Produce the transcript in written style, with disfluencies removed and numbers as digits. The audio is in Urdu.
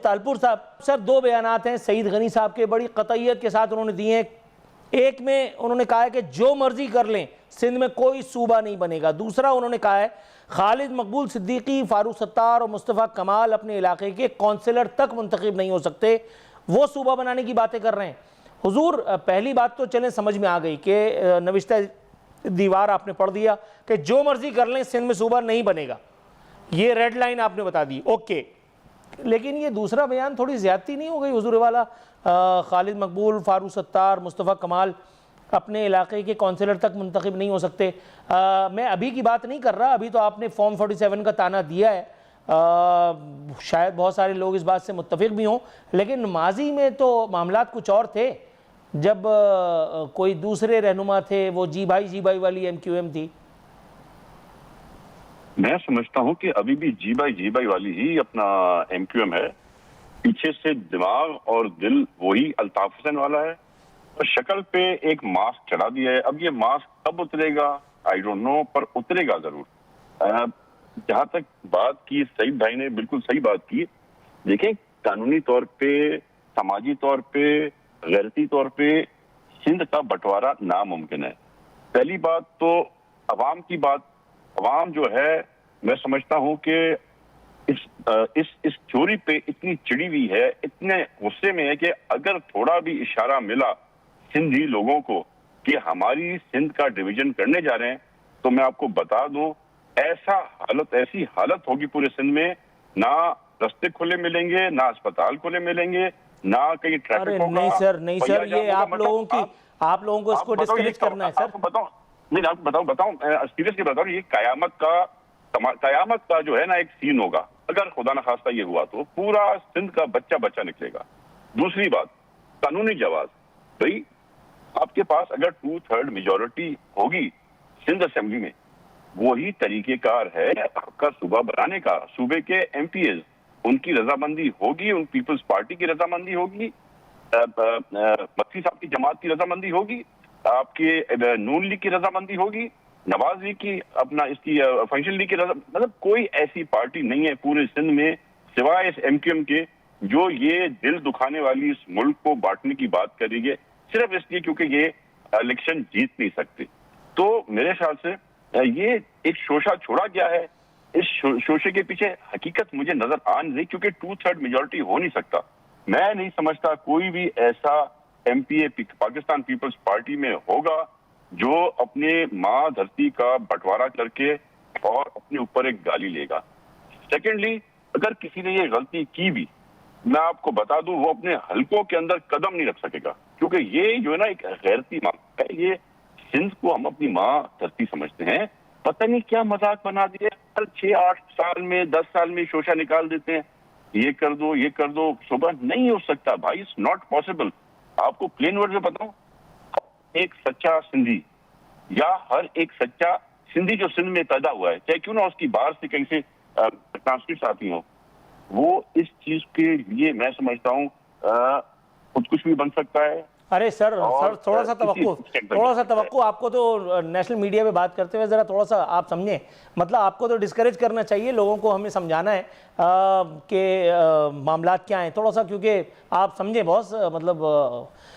تالپور صاحب سر دو بیانات ہیں سعید غنی صاحب کے بڑی قطعیت کے ساتھ انہوں نے دیے ہیں. ایک میں انہوں نے کہا ہے کہ جو مرضی کر لیں سندھ میں کوئی صوبہ نہیں بنے گا. دوسرا انہوں نے کہا ہے خالد مقبول صدیقی، فاروق ستار اور مصطفیٰ کمال اپنے علاقے کے کونسلر تک منتخب نہیں ہو سکتے، وہ صوبہ بنانے کی باتیں کر رہے ہیں. حضور پہلی بات تو چلیں سمجھ میں آ گئی کہ نوشتہ دیوار آپ نے پڑھ دیا کہ جو مرضی کر لیں سندھ میں صوبہ نہیں بنے گا، یہ ریڈ لائن آپ نے بتا دی، اوکے. لیکن یہ دوسرا بیان تھوڑی زیادتی نہیں ہو گئی حضور والا؟ خالد مقبول، فاروق ستار، مصطفیٰ کمال اپنے علاقے کے کونسلر تک منتخب نہیں ہو سکتے. میں ابھی کی بات نہیں کر رہا، ابھی تو آپ نے فارم 47 کا تانا دیا ہے، شاید بہت سارے لوگ اس بات سے متفق بھی ہوں، لیکن ماضی میں تو معاملات کچھ اور تھے جب کوئی دوسرے رہنما تھے، وہ جی بھائی والی ایم کیو ایم تھی. میں سمجھتا ہوں کہ ابھی بھی جی بائی والی ہی اپنا ایم کیو ایم ہے. پیچھے سے دماغ اور دل وہی الطاف حسین والا ہے، اور شکل پہ ایک ماسک چڑھا دیا ہے. اب یہ ماسک کب اترے گا آئی ڈونٹ نو، پر اترے گا ضرور. جہاں تک بات کی سعید بھائی نے بالکل صحیح بات کی. دیکھیں قانونی طور پہ، سماجی طور پہ، غیرتی طور پہ سندھ کا بٹوارا ناممکن ہے. پہلی بات تو عوام کی بات، عوام جو ہے میں سمجھتا ہوں کہ اس چوری پہ اتنی چڑی ہوئی ہے، اتنے غصے میں ہے کہ اگر تھوڑا بھی اشارہ ملا سندھی لوگوں کو کہ ہماری سندھ کا ڈویژن کرنے جا رہے ہیں، تو میں آپ کو بتا دوں ایسی حالت ہوگی پورے سندھ میں، نہ رستے کھلے ملیں گے، نہ اسپتال کھلے ملیں گے، نہ کہیں ٹریفک ہوگا. نہیں سر یہ آپ لوگوں کو اس کو ڈسکریج کرنا ہے سر. آپ کو بتاؤں سیریسلی بتا رہا ہوں، یہ قیامت کا جو ہے نا ایک سین ہوگا. اگر خدا نخواستہ یہ ہوا تو پورا سندھ کا بچہ نکلے گا. دوسری بات قانونی جواز. بھائی آپ کے پاس اگر 2/3 میجورٹی ہوگی سندھ اسمبلی میں، وہی طریقہ کار ہے آپ کا صوبہ بنانے کا. صوبے کے ایم پی ایز ان کی رضامندی ہوگی، ان پیپلز پارٹی کی رضامندی ہوگی، مفتی صاحب کی جماعت کی رضامندی ہوگی، آپ کے نون لیگ کی رضامندی ہوگی، نواز لیگ کی اپنا اس کی فنکشن لیگ کی مطلب کوئی ایسی پارٹی نہیں ہے پورے سندھ میں سوائے اس ایم کیو ایم کے جو یہ دل دکھانے والی اس ملک کو بانٹنے کی بات کریں گے صرف اس لیے کیونکہ یہ الیکشن جیت نہیں سکتے. تو میرے خیال سے یہ ایک شوشہ چھوڑا گیا ہے. اس شوشے کے پیچھے حقیقت مجھے نظر آ نہیں رہی، کیونکہ 2/3 میجورٹی ہو نہیں سکتا. میں نہیں سمجھتا کوئی بھی ایسا ایم پی اے پاکستان پیپلز پارٹی میں ہوگا جو اپنے ماں دھرتی کا بٹوارا کر کے اور اپنے اوپر ایک گالی لے گا. سیکنڈلی اگر کسی نے یہ غلطی کی بھی، میں آپ کو بتا دوں وہ اپنے حلقوں کے اندر قدم نہیں رکھ سکے گا، کیونکہ یہ جو ہے نا ایک غیرتی ماں ہے. یہ سندھ کو ہم اپنی ماں دھرتی سمجھتے ہیں، پتہ نہیں کیا مذاق بنا دیے. ہر 6-8 سال میں 10 سال میں شوشہ نکال دیتے ہیں، یہ کر دو صوبہ نہیں ہو سکتا بھائی، اٹس ناٹ پاسبل. آپ کو پلین ورڈ میں بتاؤں، ایک سچا سندھی یا ہر ایک سچا سندھی جو سندھ میں پیدا ہوا ہے، چاہے کیوں نہ اس کی باہر سے کہیں سے ٹرانسکرپٹس آتی ہوں، وہ اس چیز کے لیے میں سمجھتا ہوں خود کچھ بھی بن سکتا ہے. ارے سر تھوڑا سا توقع آپ کو تو نیشنل میڈیا پہ بات کرتے ہوئے ذرا تھوڑا سا آپ سمجھیں، مطلب آپ کو تو ڈسکریج کرنا چاہیے، لوگوں کو ہمیں سمجھانا ہے کہ معاملات کیا ہیں تھوڑا سا، کیونکہ آپ سمجھیں بہت مطلب